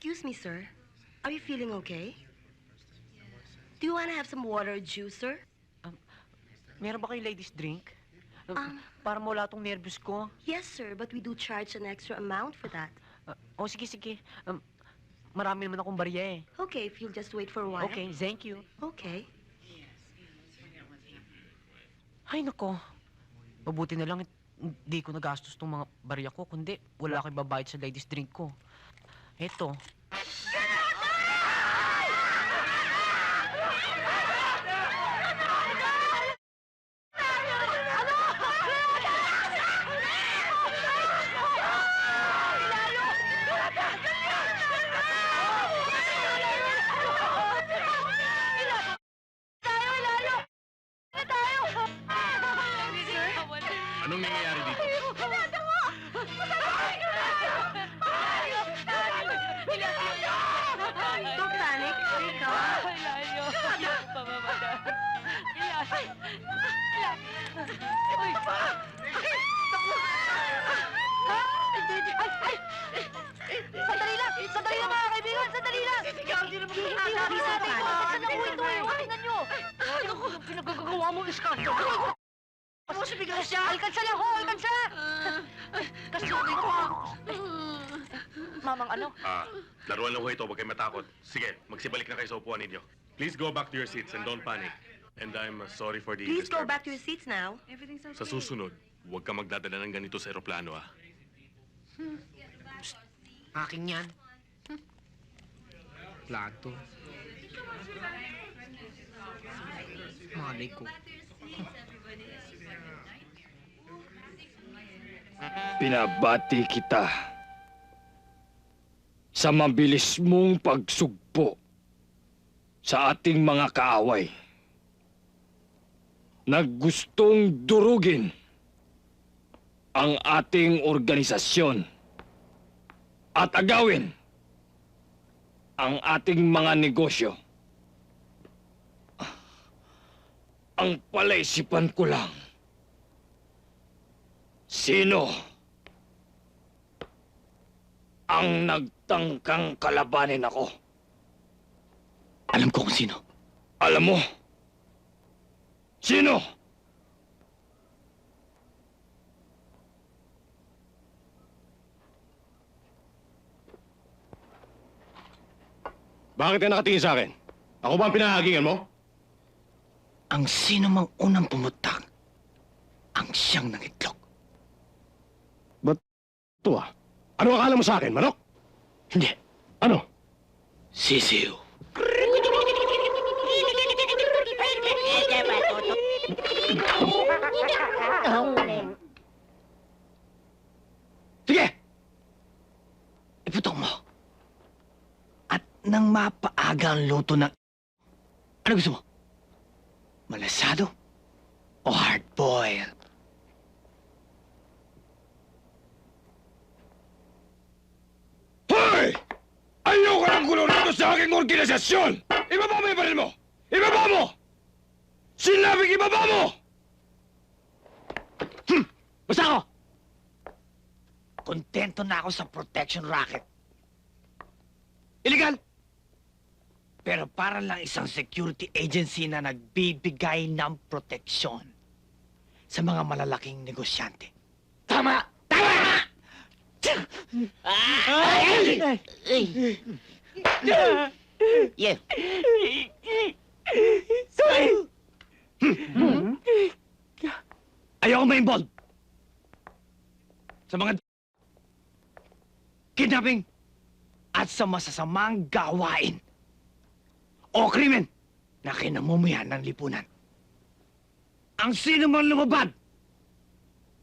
Excuse me, sir. Are you feeling okay? Do you want to have some water or juice, sir? Meron ba kayo ladies drink? Para mawala tong nervous ko. Yes, sir, but we do charge an extra amount for that. Sige. Marami naman akong barya eh. Okay, if you'll just wait for a while. Okay, thank you. Okay. Ay, nako. Mabuti na lang hindi ko nagastos tong mga barya ko, kundi wala akong babayad sa ladies drink ko. Eto. Anong nangyayari dito? Don't panic. Wake up. Sandali lang mga kaibigan! Sandali lang! Hindi natin ko! Asan na ito eh? Tingnan nyo! Pinagagawa mo iskandalo! Ano si bigla siya? Alkansa lang ho! Alkansa! Kasi ko ha! Mamang ano? Laruan lang ho ito. Huwag kayo matakot. Sige, magsibalik na kayo sa upuan ninyo. Please go back to your seats and don't panic. And I'm sorry for the Please go disturbance. back to your seats now. Sa susunod, huwag ka magdadala ng ganito sa eroplano, Akin yan. Plato. Malay ko. Pinabati kita sa mabilis mong pagsugpo sa ating mga kaaway. Naggustong durugin ang ating organisasyon at agawin ang ating mga negosyo. Ang palaisipan ko lang, sino ang nagtangkang kalabanin ako? Alam ko kung sino. Alam mo? Sino? Bakit ka nakatingin sa akin? Ako ba ang pinahagingan mo? Ang sino mang unang pumutak, ang siyang nangitlog. Ito Ano akala mo sa akin, manok? Hindi. Ano? Sisiw. Sige! Iputok mo. At nang mapaaga ang luto ng... Ano gusto mo? Malasado o hard-boiled? Hoy! Ayoko ng gulo nito sa aking organisasyon! Ibaba mo yung baril mo! Ibaba mo! Sinabing ibaba mo! Basta ako! Kontento na ako sa protection racket. Illegal! Pero para lang isang security agency na nagbibigay ng proteksyon sa mga malalaking negosyante. Tama! Tama! Yeah. Sorry! Ayoko ma-involve sa mga kidnapping at sa masasamang gawain o krimen na kinamumuyan ng lipunan. Ang sino mang lumabad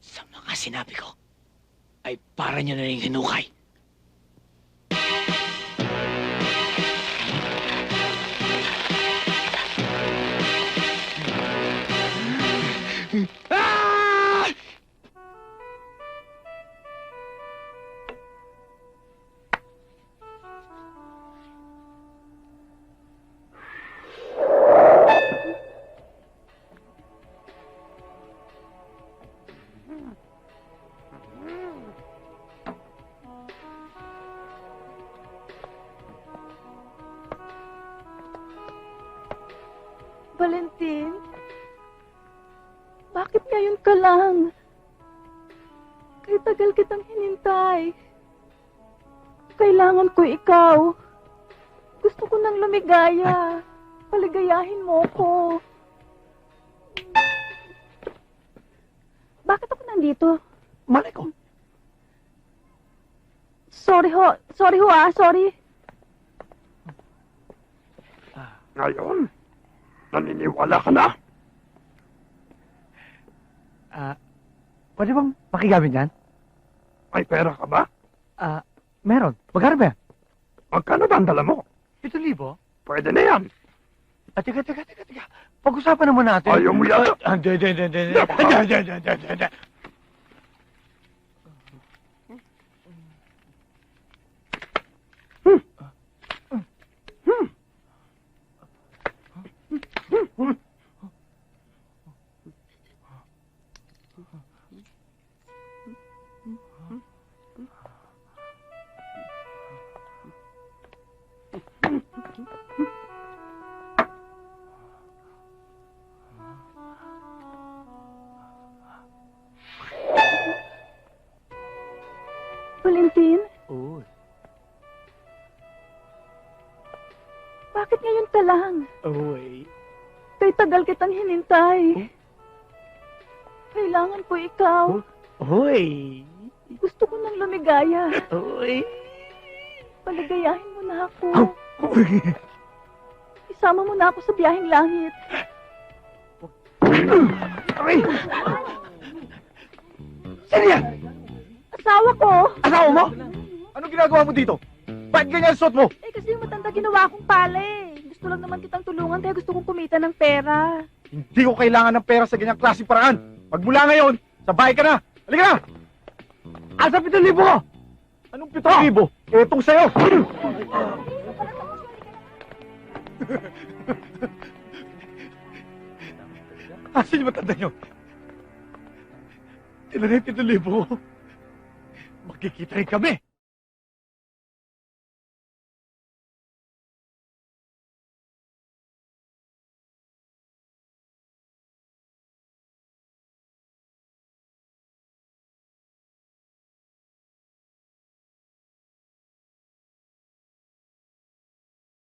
sa mga sinabi ko ay para niyo na rin hinukay. Ah! ka lang. Kay tagal kitang hinintay. Kailangan ko ikaw. Gusto ko nang lumigaya. Paligayahin mo ko. Bakit ako nandito? Malay ko. Sorry ho. Sorry. Ngayon, naniniwala ka na? Pwede bang makigamit yan? May pera ka ba? Meron. Magkano ba yan? Magkano ba ang dala mo? 7,000? Pwede na yan. Teka. Pag-usapan naman natin. Ayaw mo yata. Hindi. Valentin, Uy. bakit ngayon ka lang? Uy. Kay tagal kitang hinintay. Kailangan ko ikaw. Uy. Gusto ko nang lumigaya. Uy. Paligayahin mo na ako. Uy. Isama mo na ako sa biyaheng langit. Uy. Sino yan? Asawa ko! Asawa mo? Anong ginagawa mo dito? Bakit ganyan ang suot mo? Eh kasi yung matanda ginawa kong pala eh. Gusto lang naman kitang tulungan kaya gusto kong kumita ng pera. Hindi ko kailangan ng pera sa ganyang klaseng paraan. Magmula ngayon, sa bahay ka na. Halika na! Asa 7,000 ko? Anong 7,000? Etong sa'yo. Asan yung matanda nyo? Tila na yung 7,000 ko. Magkikita rin kami.